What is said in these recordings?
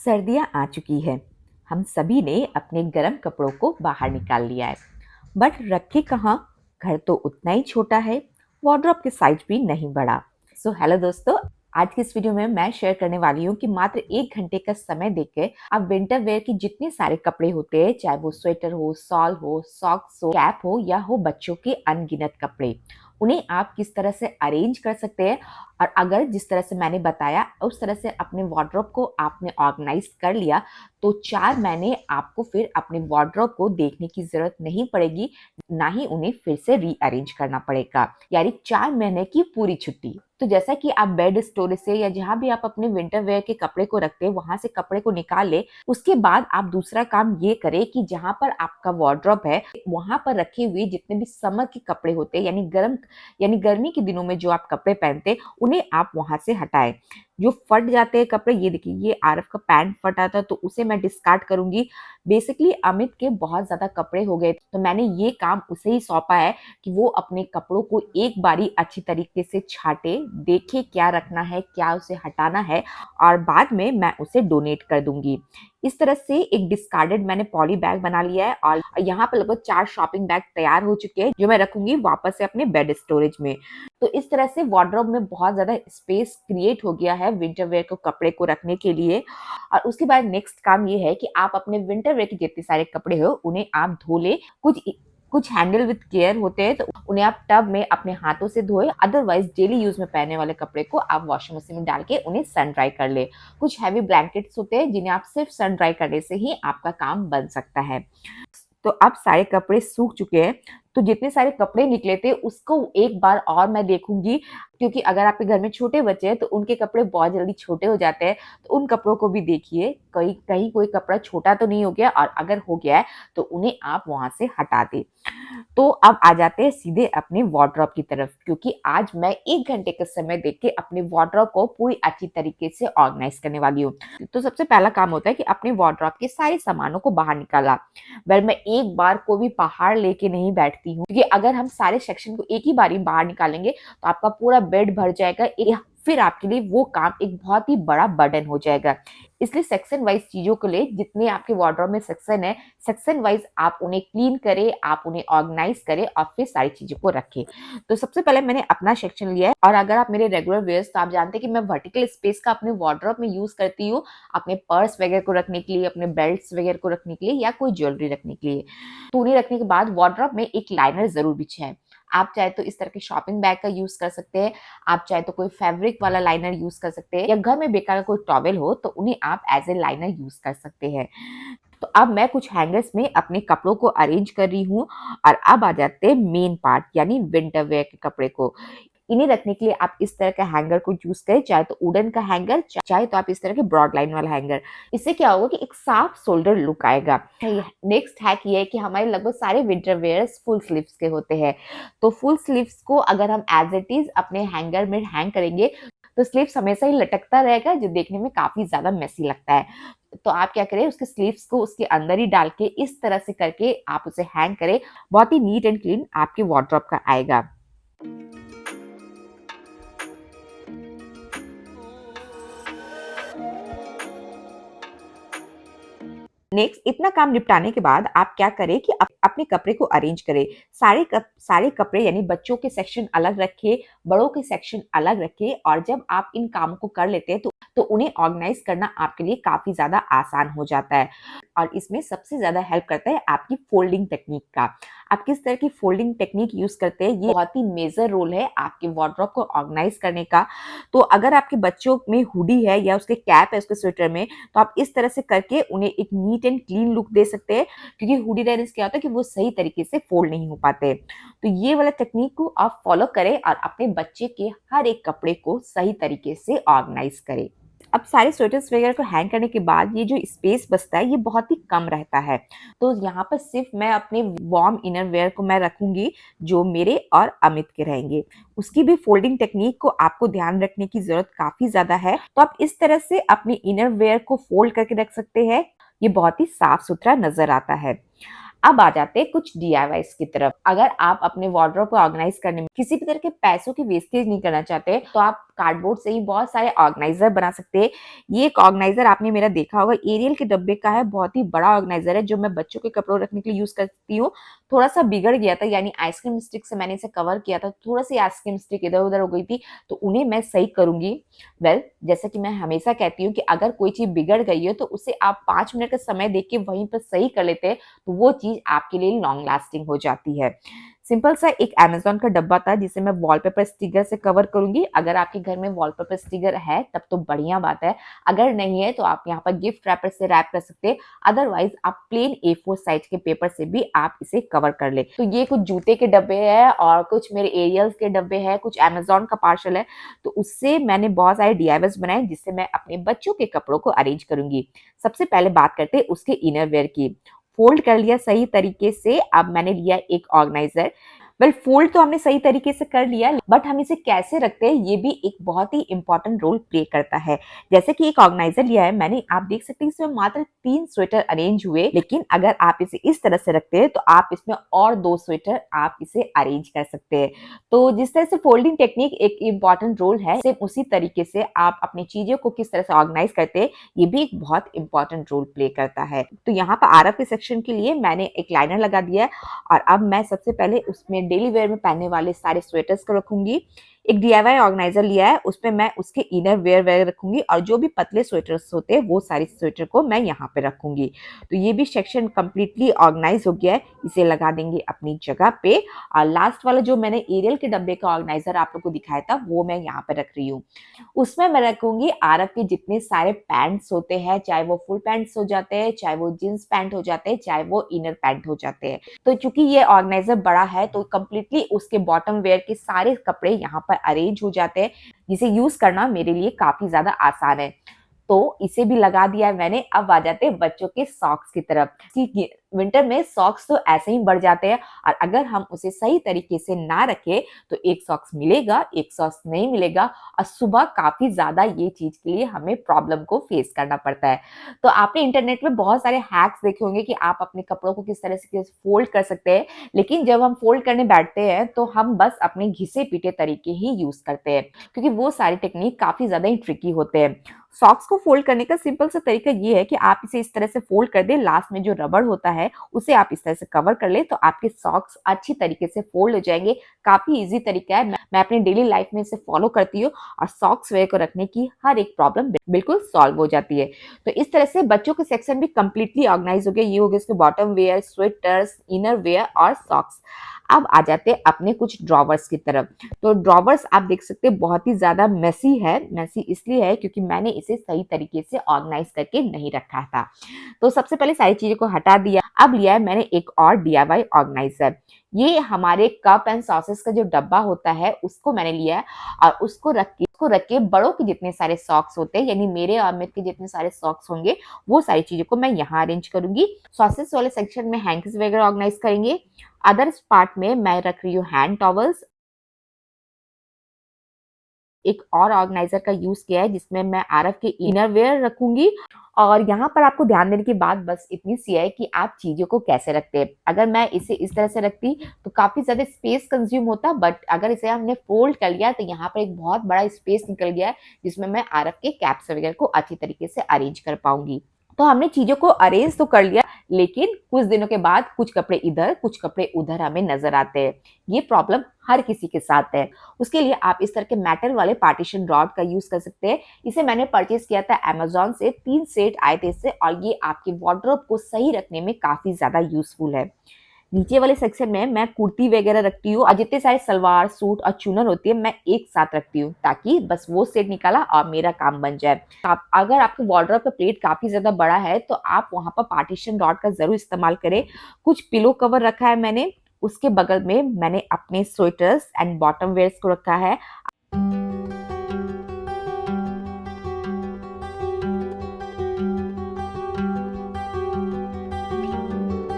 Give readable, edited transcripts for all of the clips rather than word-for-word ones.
सर्दियां आ चुकी है। हम सभी ने अपने गर्म कपड़ों को बाहर निकाल लिया है, बट रखे कहाँ। घर तो उतना ही छोटा है, वार्डरोब के साइज भी नहीं बढ़ा। सो हेलो दोस्तों, आज की इस वीडियो में मैं शेयर करने वाली हूँ कि मात्र 1 घंटे का समय देकर आप विंटर वेयर के जितने सारे कपड़े होते हैं, चाहे वो स्वेटर हो, शॉल हो, सॉक्स हो, कैप हो या हो बच्चों के अनगिनत कपड़े, उन्हें आप किस तरह से अरेंज कर सकते हैं। और अगर जिस तरह से मैंने बताया उस तरह से अपने वार्डरोब को आपने ऑर्गेनाइज कर लिया, तो 4 महीने आपको फिर अपने वार्डरोब को देखने की जरूरत नहीं पड़ेगी, ना ही उन्हें फिर से रीअरेंज करना पड़ेगा। यानी 4 महीने की पूरी छुट्टी। तो जैसा कि आप बेड स्टोरेज से या जहां भी आप अपने विंटर वेयर के कपड़े को रखते हैं वहां से कपड़े को निकाल ले, उसके बाद आप दूसरा काम ये करें कि जहां पर आपका वार्डरोब है वहां पर रखे हुए जितने भी समर के कपड़े होते हैं, यानी गर्मी के दिनों में जो आप कपड़े पहनते हैं, उन्हें आप वहां से हटाएं। जो फट जाते हैं कपड़े, ये देखिए, ये आरफ का पैंट फटा था तो उसे मैं डिस्कार्ड करूंगी। बेसिकली अमित के बहुत ज्यादा कपड़े हो गए, तो मैंने ये काम उसे ही सौंपा है कि वो अपने कपड़ों को एक बारी अच्छी तरीके से छाटे, देखे क्या रखना है, क्या उसे हटाना है, और बाद में मैं उसे डोनेट कर दूंगी। इस तरह से एक डिस्कार्डेड मैंने पॉली बैग बना लिया है और यहाँ पर लगभग 4 शॉपिंग बैग तैयार हो चुके हैं, जो मैं रखूंगी वापस से अपने बेड स्टोरेज में। तो इस तरह से वार्डरोब में बहुत ज्यादा स्पेस क्रिएट हो गया है विंटर वेयर को कपड़े को रखने के लिए। और उसके बाद नेक्स्ट काम ये है कि आप अपने विंटर वेयर के जितने सारे कपड़े हो उन्हें आप धो ले। कुछ कुछ हैंडल विद केयर होते हैं, तो उन्हें आप टब में अपने हाथों से धोए। अदरवाइज डेली यूज में पहनने वाले कपड़े को आप वॉशिंग मशीन में डाल के उन्हें सन ड्राई कर ले। कुछ हैवी ब्लैंकेट्स होते हैं जिन्हें आप सिर्फ सन ड्राई करने से ही आपका काम बन सकता है। तो अब सारे कपड़े सूख चुके हैं, तो जितने सारे कपड़े निकले थे उसको एक बार और मैं देखूंगी, क्योंकि अगर आपके घर में छोटे बच्चे हैं तो उनके कपड़े बहुत जल्दी छोटे हो जाते हैं। तो उन कपड़ों को भी देखिए, कहीं कहीं कोई कपड़ा छोटा तो नहीं हो गया, और अगर हो गया है तो उन्हें आप वहां से हटा दें। तो अब आ जाते हैं सीधे अपने वार्डरोब की तरफ, क्योंकि आज मैं 1 घंटे का समय देख के अपने वार्डरोब को पूरी अच्छी तरीके से ऑर्गेनाइज करने वाली हूँ। तो सबसे पहला काम होता है कि अपने वार्डरोब के सारे सामानों को बाहर निकाला। वेल, मैं एक बार को भी पहाड़ लेके नहीं बैठती हूँ, क्योंकि अगर हम सारे सेक्शन को एक ही बारी बाहर निकालेंगे तो आपका पूरा बेड भर जाएगा, फिर आपके लिए वो काम एक बहुत ही बड़ा बर्डन हो जाएगा। इसलिए सेक्शन वाइज चीजों को ले, जितने आपके वार्डरोब में सेक्शन है, सेक्शन वाइज आप उन्हें क्लीन करें, आप उन्हें ऑर्गेनाइज करें और फिर सारी चीजों को रखें। तो सबसे पहले मैंने अपना सेक्शन लिया है, और अगर आप मेरे रेगुलर वेयर्स तो आप जानते हैं कि मैं वर्टिकल स्पेस का अपने वार्डरोब में यूज करती हूँ, अपने पर्स वगैरह को रखने के लिए, अपने बेल्ट वगैरह को रखने के लिए, या कोई ज्वेलरी रखने के लिए। तो उन्हें रखने के बाद वार्डरोब में एक लाइनर जरूर बिछाएं। आप चाहे तो इस तरह के शॉपिंग बैग का यूज कर सकते हैं, आप चाहे तो कोई फैब्रिक वाला लाइनर यूज कर सकते हैं, या घर में बेकार कोई टॉवेल हो तो उन्हें आप एज ए लाइनर यूज कर सकते हैं। तो अब मैं कुछ हैंगर्स में अपने कपड़ों को अरेंज कर रही हूँ, और अब आ जाते हैं मेन पार्ट, यानी विंटर वेयर के कपड़े को। इन्हें रखने के लिए आप इस तरह का हैंगर को यूज करें, चाहे तो वुडन का हैंगर, चाहे तो आप इस तरह के ब्रॉड लाइन वाला हैंगर। इससे क्या होगा कि एक साफ शोल्डर लुक आएगा। नेक्स्ट हैक ये है कि हमारे लगभग सारे विंटर वेयर्स फुल स्लीव्स के होते हैं। तो फुल स्लीव्स को अगर हम एज इट इज अपने हैंगर में हैंग करेंगे तो स्लीव्स हमेशा ही लटकता रहेगा, जो देखने में काफी ज्यादा मेसी लगता है। तो आप क्या करें, उसके स्लीव्स को उसके अंदर ही डाल के इस तरह से करके आप उसे हैंग करें। बहुत ही नीट एंड क्लीन आपके वार्डरोब का आएगा। नेक्स्ट, इतना काम निपटाने के बाद आप क्या करें कि अपने कपड़े को अरेंज करें। सारे कपड़े यानी बच्चों के सेक्शन अलग रखें, बड़ों के सेक्शन अलग रखें, और जब आप इन कामों को कर लेते हैं तो उन्हें ऑर्गेनाइज करना आपके लिए काफी ज्यादा आसान हो जाता है। और इसमें सबसे ज्यादा हेल्प करता है आपकी फोल्डिंग टेक्निक का। आप किस तरह की फोल्डिंग टेक्निक यूज करते हैं, ये बहुत ही मेजर रोल है आपके वार्डरोब को ऑर्गेनाइज करने का। तो अगर आपके बच्चों में हुडी है या उसके कैप है उसके स्वेटर में, तो आप इस तरह से करके उन्हें एक नीट एंड क्लीन लुक दे सकते हैं, क्योंकि हुडी रहने से क्या होता है कि वो सही तरीके से फोल्ड नहीं हो पाते। तो ये वाला टेक्निक को आप फॉलो करें और अपने बच्चे के हर एक कपड़े को सही तरीके से ऑर्गेनाइज करें। अब सारे स्वेटर्स वगैरह को हैंग करने के बाद ये जो स्पेस बचता है ये बहुत ही कम रहता है। तो यहाँ पर सिर्फ मैं अपने वार्म इनर वेयर को मैं रखूंगी, जो मेरे और अमित के रहेंगे। उसकी भी फोल्डिंग टेक्निक को आपको ध्यान रखने की जरूरत काफी ज्यादा है। तो आप इस तरह से अपने इनर वेयर को फोल्ड करके रख सकते हैं, ये बहुत ही साफ सुथरा नजर आता है। अब आ जाते हैं कुछ डीआईवाईज की तरफ। अगर आप अपने वार्डरोब को ऑर्गेनाइज करने में किसी भी तरह के पैसों की वेस्टेज नहीं करना चाहते, तो आप कार्डबोर्ड से ही बहुत सारे ऑर्गेनाइजर बना सकते हैं। ये एक ऑर्गेनाइजर आपने मेरा देखा होगा, एरियल के डब्बे का है, बहुत ही बड़ा ऑर्गेनाइजर है जो मैं बच्चों के कपड़ों रखने के लिए यूज करती हूँ। थोड़ा सा बिगड़ गया था, यानी आइसक्रीम स्टिक से मैंने इसे कवर किया था, थोड़ा सी आइसक्रीम स्टिक इधर उधर हो गई थी, तो उन्हें मैं सही करूंगी। जैसा कि मैं हमेशा कहती हूँ कि अगर कोई चीज बिगड़ गई है तो उसे आप 5 मिनट का समय देके वहीं पर सही कर लेते हैं, तो वो चीज आपके लिए लॉन्ग लास्टिंग हो जाती है। सिंपल सा एक अमेज़न का डब्बा था जिसे मैं वॉलपेपर स्टिकर से कवर करूंगी। अगर आपके घर में वॉलपेपर स्टिकर है तब तो बढ़िया बात है, अगर नहीं है तो आप यहाँ पर गिफ्ट रैपर से रैप कर सकते हैं। अदरवाइज आप प्लेन A4 साइज के पेपर से भी आप इसे कवर कर ले। तो ये कुछ जूते के डब्बे हैं और कुछ मेरे एरियल्स के डब्बे हैं, कुछ अमेज़न का पार्सल है, तो उससे मैंने बहुत सारे डीआईवाईज बनाए जिससे मैं अपने बच्चों के कपड़ों को अरेंज करूंगी। सबसे पहले बात करते हैं उसके इनर वेयर की। फोल्ड कर लिया सही तरीके से, अब मैंने लिया एक ऑर्गेनाइजर। फोल्ड तो हमने सही तरीके से कर लिया, बट हम इसे कैसे रखते हैं ये भी एक बहुत ही इंपॉर्टेंट रोल प्ले करता है। जैसे कि एक ऑर्गेनाइजर लिया है मैंने, आप देख सकते हैं इसमें मात्र 3 स्वेटर अरेंज हुए, लेकिन अगर आप इसे इस तरह से रखते हैं तो आप इसमें और 2 स्वेटर आप इसे अरेंज कर सकते हैं। तो जिस तरह से फोल्डिंग टेक्निक एक इंपॉर्टेंट रोल है, सेम उसी तरीके से आप अपनी चीजों को किस तरह से ऑर्गेनाइज करते हैं ये भी एक बहुत इंपॉर्टेंट रोल प्ले करता है। तो यहाँ पर आरव के सेक्शन के लिए मैंने एक लाइनर लगा दिया है, और अब मैं सबसे पहले उसमें डेली वेयर में पहनने वाले सारे स्वेटर्स को रखूंगी। एक डीआईवाई ऑर्गेनाइजर लिया है, उसमें मैं उसके इनर वेयर रखूंगी, और जो भी पतले स्वेटर्स होते हैं वो सारे स्वेटर को मैं यहाँ पे रखूंगी। तो ये भी सेक्शन कंप्लीटली ऑर्गेनाइज हो गया है, इसे लगा देंगे अपनी जगह पे। और लास्ट वाला जो मैंने एरियल के डब्बे का ऑर्गेनाइजर आप लोग को दिखाया था वो मैं यहाँ पे रख रही हूँ। उसमें मैं रखूंगी आरव के जितने सारे पैंट्स होते हैं, चाहे वो फुल पैंट्स हो जाते हैं, चाहे वो जींस पैंट हो जाते हैं, चाहे वो इनर पैंट हो जाते हैं। तो चूंकि ये ऑर्गेनाइजर बड़ा है तो कंप्लीटली उसके बॉटम वेयर के सारे कपड़े यहाँ पर अरेंज हो जाते हैं, जिसे यूज करना मेरे लिए काफी ज्यादा आसान है। तो इसे भी लगा दिया है मैंने। अब आ जाते हैं बच्चों के सॉक्स की तरफ। विंटर में सॉक्स तो ऐसे ही बढ़ जाते हैं, और अगर हम उसे सही तरीके से ना रखें तो एक सॉक्स मिलेगा, एक सॉक्स नहीं मिलेगा, और सुबह काफी ज्यादा ये चीज के लिए हमें प्रॉब्लम को फेस करना पड़ता है। तो आपने इंटरनेट में बहुत सारे हैक्स देखे होंगे कि आप अपने कपड़ों को किस तरह से फोल्ड कर सकते हैं, लेकिन जब हम फोल्ड करने बैठते हैं तो हम बस अपने घिसे पीटे तरीके ही यूज करते हैं, क्योंकि वो सारी टेक्निक काफी ज्यादा ही ट्रिकी होते हैं। सॉक्स को फोल्ड करने का सिंपल सा तरीका ये है कि आप इसे इस तरह से फोल्ड कर दें, लास्ट में जो रबड़ होता है उसे आप इस तरह से कवर कर ले, तो आपके सॉक्स अच्छी तरीके से फोल्ड हो जाएंगे। काफी इजी तरीका है, मैं अपनी डेली लाइफ में इसे फॉलो करती हूँ, और सॉक्स वेयर को रखने की हर एक प्रॉब्लम बिल्कुल सॉल्व हो जाती है। तो इस तरह से बच्चों के सेक्शन भी कंप्लीटली ऑर्गेनाइज हो गया। ये हो गया इसके bottom wear, sweaters, inner wear और सॉक्स। अब आ जाते हैं अपने कुछ ड्रॉवर्स की तरफ। तो ड्रॉवर्स आप देख सकते हैं बहुत ही ज्यादा मेसी है। मेसी इसलिए है क्योंकि मैंने इसे सही तरीके से ऑर्गेनाइज करके नहीं रखा था। तो सबसे पहले सारी चीजों को हटा दिया। अब लिया है मैंने एक और डीआईवाई ऑर्गेनाइजर। ये हमारे कप एंड सॉसेस का जो डब्बा होता है उसको मैंने लिया है, और उसको रख के बड़ों के जितने सारे सॉक्स होते हैं, यानी मेरे और अमित के जितने सारे सॉक्स होंगे वो सारी चीजों को मैं यहाँ अरेंज करूंगी। सॉसेस वाले सेक्शन में हैंकीज वगैरह ऑर्गेनाइज करेंगे। अदर्स पार्ट में मैं रख रही हूँ हैंड टॉवल्स। एक और ऑर्गेनाइजर का यूज किया है जिसमें मैं आरव के इनर वेयर रखूंगी। और यहाँ पर आपको ध्यान देने की बात बस इतनी सी है कि आप चीजों को कैसे रखते हैं। अगर मैं इसे इस तरह से रखती तो काफी ज्यादा स्पेस कंज्यूम होता, बट अगर इसे हमने फोल्ड कर लिया तो यहाँ पर एक बहुत बड़ा स्पेस निकल गया है, जिसमें मैं आरव के कैप्स वगैरह को अच्छी तरीके से अरेंज कर पाऊंगी। तो हमने चीजों को अरेंज तो कर लिया, लेकिन कुछ दिनों के बाद कुछ कपड़े इधर कुछ कपड़े उधर हमें नजर आते हैं। ये प्रॉब्लम हर किसी के साथ है। उसके लिए आप इस तरह के मेटल वाले पार्टीशन रॉड का यूज कर सकते हैं। इसे मैंने परचेज किया था अमेजोन से, 3 सेट आए थे इससे, और ये आपके वार्डरोब को सही रखने में काफी ज्यादा यूजफुल है। नीचे वाले सेक्शन में मैं कुर्ती वगैरह रखती हूँ, और जितने सारे सलवार सूट और चुनर होती है मैं एक साथ रखती हूँ, ताकि बस वो सेट निकाला और मेरा काम बन जाए। अगर आपके वार्डरोब का प्लेट काफी ज्यादा बड़ा है तो आप वहां पर पार्टीशन रॉड का जरूर इस्तेमाल करें। कुछ पिलो कवर रखा है मैंने, उसके बगल में मैंने अपने स्वेटर्स एंड बॉटम वेयर्स को रखा है।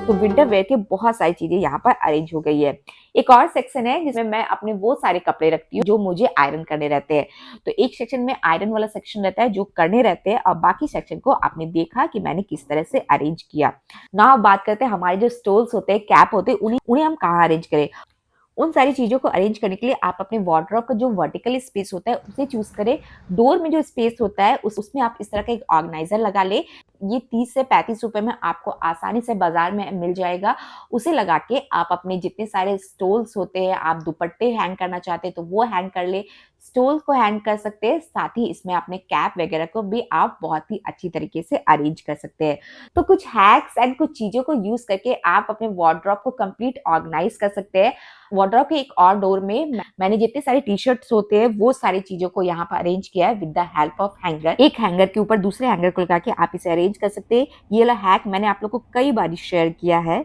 तो विंटर वेयर की बहुत सारी चीजें यहाँ पर अरेंज हो गई है। एक और सेक्शन है जिसमें मैं अपने वो सारे कपड़े रखती हूँ जो मुझे आयरन करने रहते हैं। तो एक सेक्शन में आयरन वाला सेक्शन रहता है जो करने रहते हैं, और बाकी सेक्शन को आपने देखा कि मैंने किस तरह से अरेंज किया। ना बात करते हैं हमारे जो स्टोल्स होते हैं, कैप होते हैं, उन्हें हम कहाँ अरेंज करें। उन सारी चीज़ों को अरेंज करने के लिए आप अपने वार्डरोब का जो वर्टिकल स्पेस होता है उसे चूज़ करें। डोर में जो स्पेस होता है उसमें आप इस तरह का एक ऑर्गेनाइज़र लगा लें। ये 30 से 35 रुपए में आपको आसानी से बाज़ार में मिल जाएगा। उसे लगा के आप अपने जितने सारे स्टोल्स होते हैं, आप दुपट्टे हैंग करना चाहते हैं तो वो हैंग कर लें, स्टोल्स को हैंग कर सकते हैं, साथ ही इसमें अपने कैप वगैरह को भी आप बहुत ही अच्छी तरीके से अरेंज कर सकते हैं। तो कुछ हैक्स एंड कुछ चीज़ों को यूज़ करके आप अपने वार्डरोब को कंप्लीट ऑर्गेनाइज़ कर सकते हैं। वार्डरोब के एक और डोर में मैंने जितने सारे टी-शर्ट्स होते हैं वो सारी चीजों को यहाँ पर अरेंज किया है with the help of hanger. एक हैंगर के ऊपर दूसरे हैंगर को लगा के आप इसे अरेंज कर सकते हैं। ये वाला हैक मैंने आप लोग को कई बार शेयर किया है।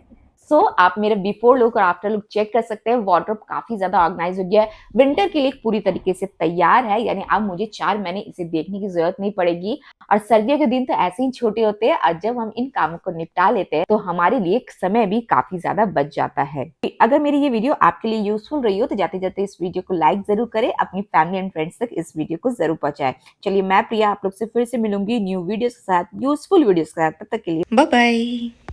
आप मेरे बिफोर लुक और आफ्टर लुक चेक कर सकते हैं। वार्डरोब काफी ज्यादा ऑर्गेनाइज हो गया है, विंटर के लिए पूरी तरीके से तैयार है, यानी अब मुझे 4 महीने इसे देखने की जरूरत नहीं पड़ेगी। और सर्दियों के दिन तो ऐसे ही छोटे होते हैं, और जब हम इन कामों को निपटा लेते हैं तो हमारे लिए समय भी काफी ज्यादा बच जाता है। अगर मेरी ये वीडियो आपके लिए यूजफुल रही हो तो जाते जाते इस वीडियो को लाइक जरूर करें, अपनी फैमिली एंड फ्रेंड्स तक इस वीडियो को जरूर पहुंचाएं। चलिए, मैं प्रिया आप लोग से फिर से मिलूंगी न्यू वीडियो के साथ, यूजफुल वीडियो के साथ। तब तक के लिए बाय बाय।